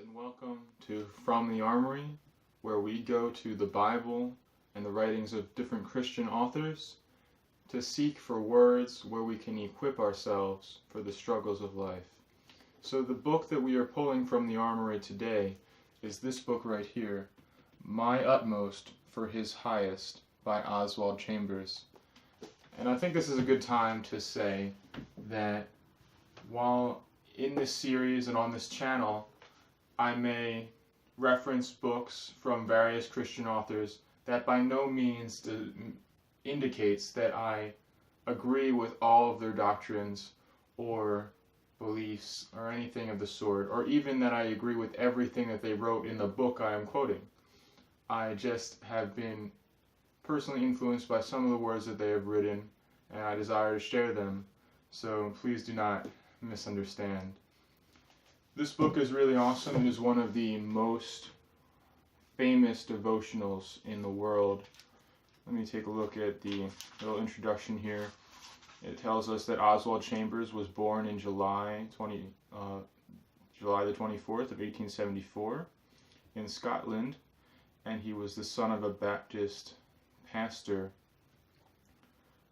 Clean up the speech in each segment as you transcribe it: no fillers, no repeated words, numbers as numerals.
and welcome to From the Armory, where we go to the Bible and the writings of different Christian authors to seek for words where we can equip ourselves for the struggles of life. So the book that we are pulling from the Armory today is this book right here, My Utmost for His Highest by Oswald Chambers. And I think this is a good time to say that while in this series and on this channel, I may reference books from various Christian authors, that by no means indicates that I agree with all of their doctrines or beliefs or anything of the sort, or even that I agree with everything that they wrote in the book I am quoting. I just have been personally influenced by some of the words that they have written, and I desire to share them, so please do not misunderstand. This book is really awesome. It is one of the most famous devotionals in the world. Let me take a look at the little introduction here. It tells us that Oswald Chambers was born in July the 24th of 1874 in Scotland, and he was the son of a Baptist pastor.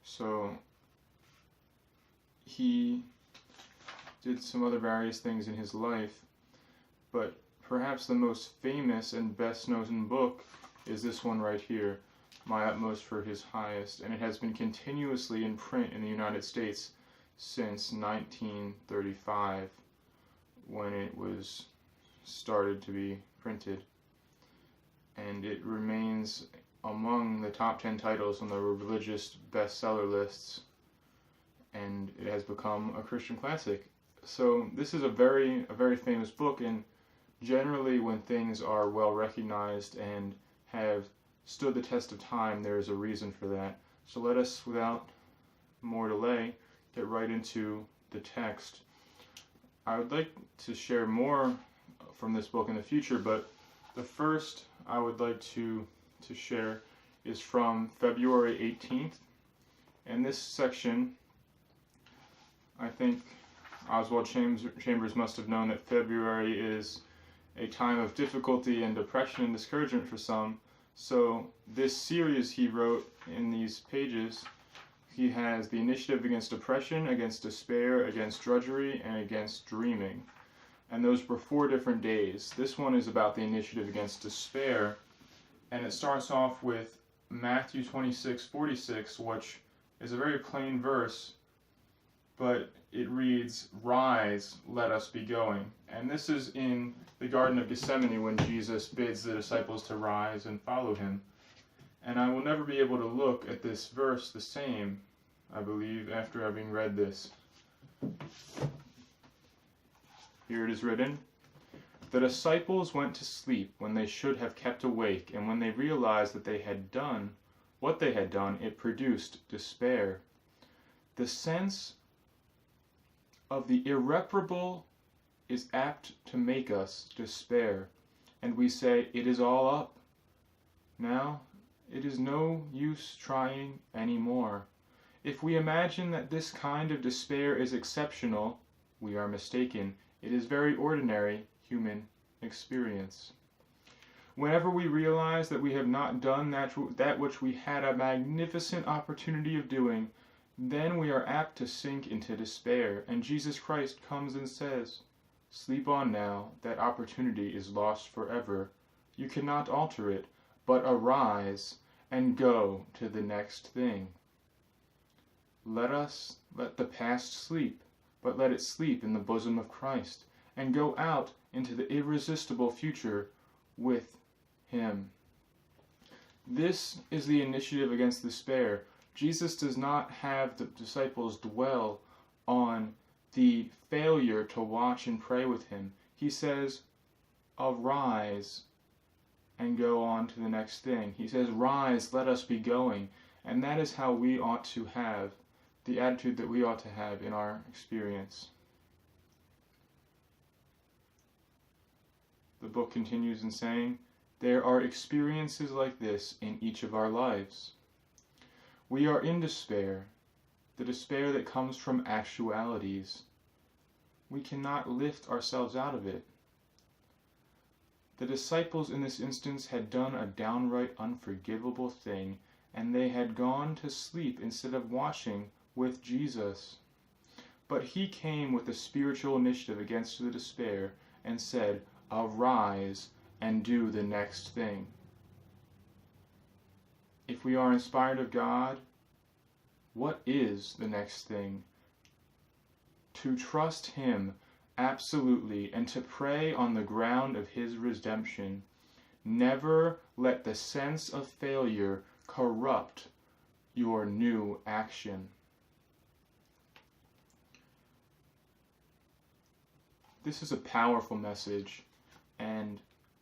So he did some other various things in his life, but perhaps the most famous and best known book is this one right here, My Utmost for His Highest, and it has been continuously in print in the United States since 1935, when it was started to be printed, and it remains among the top 10 titles on the religious bestseller lists, and it has become a Christian classic. So this is a very famous book, and generally when things are well recognized and have stood the test of time, there is a reason for that. So let us, without more delay, get right into the text. I would like to share more from this book in the future, but the first I would like to share is from February 18th, and this section, I think Oswald Chambers must have known that February is a time of difficulty and depression and discouragement for some. So this series he wrote in these pages, he has the initiative against depression, against despair, against drudgery, and against dreaming. And those were 4 different days. This one is about the initiative against despair, and it starts off with Matthew 26:46, which is a very plain verse, but it reads, "Rise, let us be going." And this is in the Garden of Gethsemane when Jesus bids the disciples to rise and follow him. And I will never be able to look at this verse the same, I believe, after having read this. Here it is written, "The disciples went to sleep when they should have kept awake, and when they realized that they had done what they had done, it produced despair." The sense of the irreparable is apt to make us despair, and we say, "It is all up. Now, it is no use trying any more." If we imagine that this kind of despair is exceptional, we are mistaken. It is very ordinary human experience. Whenever we realize that we have not done that which we had a magnificent opportunity of doing, then we are apt to sink into despair, and Jesus Christ comes and says, "Sleep on now, that opportunity is lost forever. You cannot alter it, but arise and go to the next thing." Let the past sleep, but let it sleep in the bosom of Christ, and go out into the irresistible future with Him. This is the initiative against despair. Jesus does not have the disciples dwell on the failure to watch and pray with him. He says, "Arise and go on to the next thing." He says, "Rise, let us be going." And that is how we ought to have, the attitude that we ought to have in our experience. The book continues in saying, "There are experiences like this in each of our lives. We are in despair, the despair that comes from actualities. We cannot lift ourselves out of it. The disciples in this instance had done a downright unforgivable thing, and they had gone to sleep instead of watching with Jesus. But he came with a spiritual initiative against the despair and said, "Arise and do the next thing." If we are inspired of God, what is the next thing? To trust him absolutely and to pray on the ground of his redemption. Never let the sense of failure corrupt your new action. This is a powerful message, and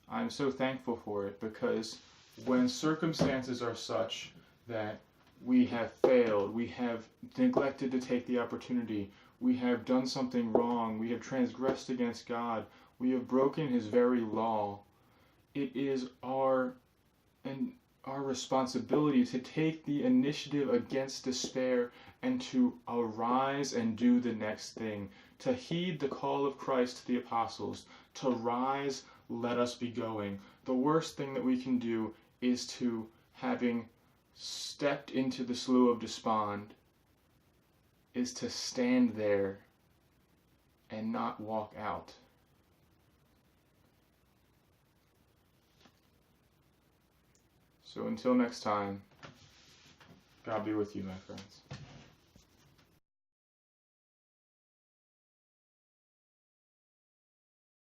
I'm so thankful for it, because when circumstances are such that we have failed, we have neglected to take the opportunity, we have done something wrong, we have transgressed against God, we have broken his very law, it is our responsibility to take the initiative against despair and to arise and do the next thing, to heed the call of Christ to the apostles, to rise, let us be going. The worst thing that we can do is to, having stepped into the slough of despond, is to stand there and not walk out. So until next time, God be with you, my friends.